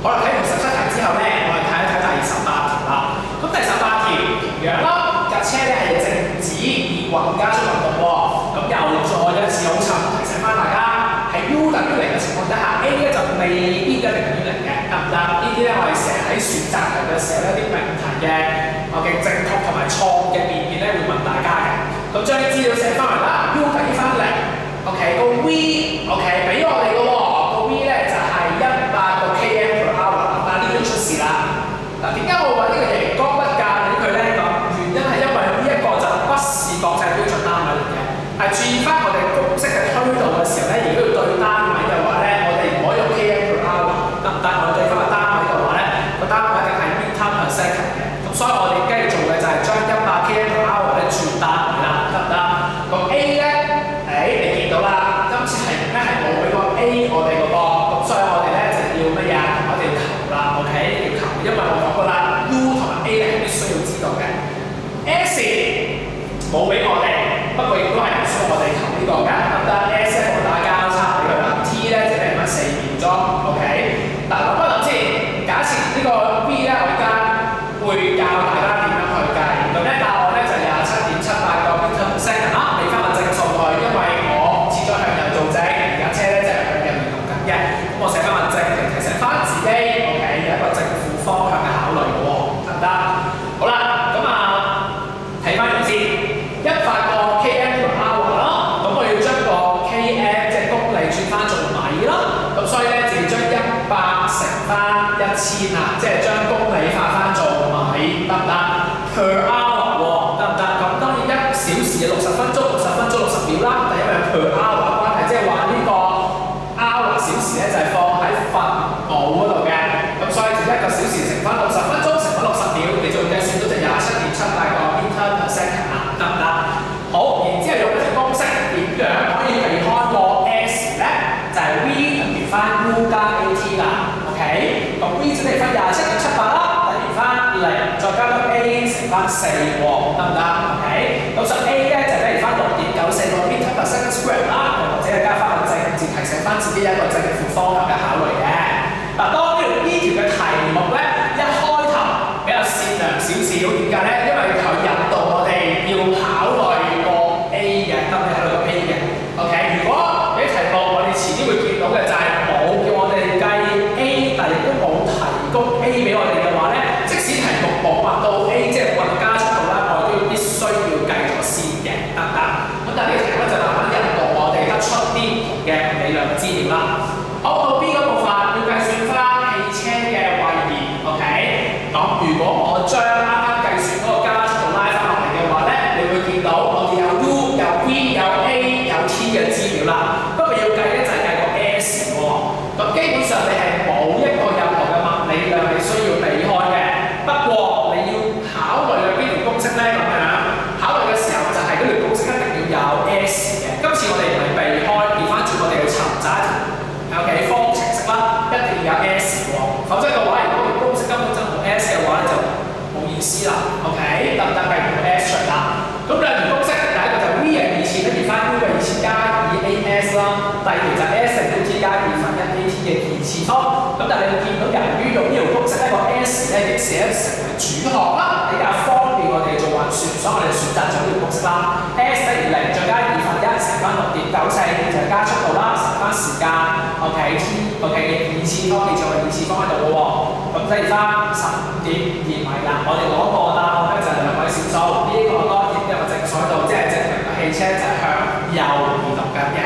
好啦，睇完17題之後咧，我哋睇一睇第18條啦。咁第18條同樣啦，架車咧係靜止而橫加速運動喎。咁又再一次好沉提醒翻大家，喺 U 等於0嘅情況底下 ，A 咧就未必一定等於0嘅，得唔得？呢啲咧我哋成日喺選擇題嘅時候咧，啲命題嘅正確同埋錯誤嘅辨別咧會問大家嘅。咁將啲資料寫翻嚟啦 ，U 等於翻0，OK 個 V，OK 俾我哋嘅喎，個 V 咧就係100個 km/h， 但係呢邊出事啦。嗱，點解我話呢個熒光筆架俾佢咧？咁原因係因為呢一個就不是國際標準單位嚟嘅，係注意翻我哋公式嘅推導嘅時候咧，如果要對單位嘅話咧，我哋唔可以用 km/h， 得唔得？我哋對翻個單位嘅話咧，個單位一定係 meter/second 嘅。咁所以我哋跟住做嘅就係將100 km/h 咧轉單位啦，得唔得？個 A 咧，你見到啦，今次題目咧係冇俾個 A 我哋嗰個，咁所以我哋咧就要乜嘢？我哋要求啦 ，OK 要求，因為我講過啦 ，U 同埋 A 咧係必須要知道嘅。S 冇俾我哋，不過亦都係唔需要我哋求呢個㗎，得唔得 ？S 咧我打交叉俾佢啦 ，T 咧就俾翻4秒鐘 ，OK。嗱，諗一諗先，假設呢個 V 咧我而家會教大家點樣去計，咁咧答案咧就27.78個 meter/second 啦，俾翻個正數佢，因為我切咗向右做正，而家車咧就係向右移動緊嘅，咁我寫翻個正嚟提醒翻自己 ，OK 有一個正負方向嘅考慮喎，得唔得？好啦，咁睇翻嚟先，100個 km/h 啦，咁我要將個 km 即係公里轉翻做米啦，咁所以咧就要將100乘翻1000啦，即係將公里化翻做米，得唔得 ？per hour 喎，得唔得？咁當然1小時60分鐘，60分鐘60秒啦，但因為 per hour 嘅關係，即係話呢個 hour 小時咧就係放喺分母嗰度嘅，咁所以就1個小時乘翻60分鐘乘翻60秒，你就會計算到就27.78個 meter/second 啦，得唔得？好，然之後用呢條公式點樣可以避開個 S 咧？就係 V 等於翻 U 加 AT 啦 ，OK？ 咁 V 就等於翻27.78啦，等於翻0，再加多 A 乘翻4喎，得唔得 ？OK？ 咁所以 A 咧就等於翻6.94個 meter/second² 啦，或者係加翻個正字提醒翻自己有一個正負方向嘅考慮嘅。嗱，當呢條嘅題目咧一開頭比較善良少少，點解咧？因為佢引導我哋要考慮個 A 嘅，得唔得？考慮個 A 嘅 ，OK？ 如果啲題目我哋遲啲會見到嘅就係冇叫我哋計 A， 但係亦都冇提供 A 俾我哋嘅話咧，即使題目冇畫到 A， 即係冇加速度啦，我哋都必須要計咗先嘅，得唔得？咁但係呢個題目就慢慢引導我哋得出啲唔同嘅理論資料啦。好，到 B 嗰部分要計算翻汽車嘅位移 ，OK？ 咁如果我將啱啱計算嗰個加速度拉翻落嚟嘅話咧，你會見到我哋有 U、有 V、有 A、有 T 嘅資料啦。不過要計咧就係計個 S 喎。咁基本上你係冇一個任何嘅物理量你需要避開嘅。不過你要考慮嘅邊條公式咧咁樣？考慮嘅時候就係嗰條公式一定要有 S 嘅。今次我哋唔係避開，調翻轉我哋要尋找一條 OK 方程式啦，一定要有 S 喎。否則嘅話，如果條公式根本就冇 S 嘅話咧，就冇意思啦。OK， 得唔得？計唔到 S 出啦。咁兩條公式，第一個就 V 係2000等於翻 U 嘅2000加 2AS 啦，第二條就 S 係 T 加2分1 AT 嘅2次方。咁但係你會見到由於用呢條公式咧，個 S 咧亦寫成為主項啦，比較方便我哋做運算，所以我哋選擇咗呢條公式啦。S 等於0再加2分1乘翻6.94，就係加速度啦，乘翻時間 ，OK，T OK 2次方，記住我哋2次方喺度嘅喎。咁即係翻15.2米啦。我哋攞個答案咧就係2位小數，呢個當然有個正數喺度，即係證明個汽車就係向右移動緊嘅。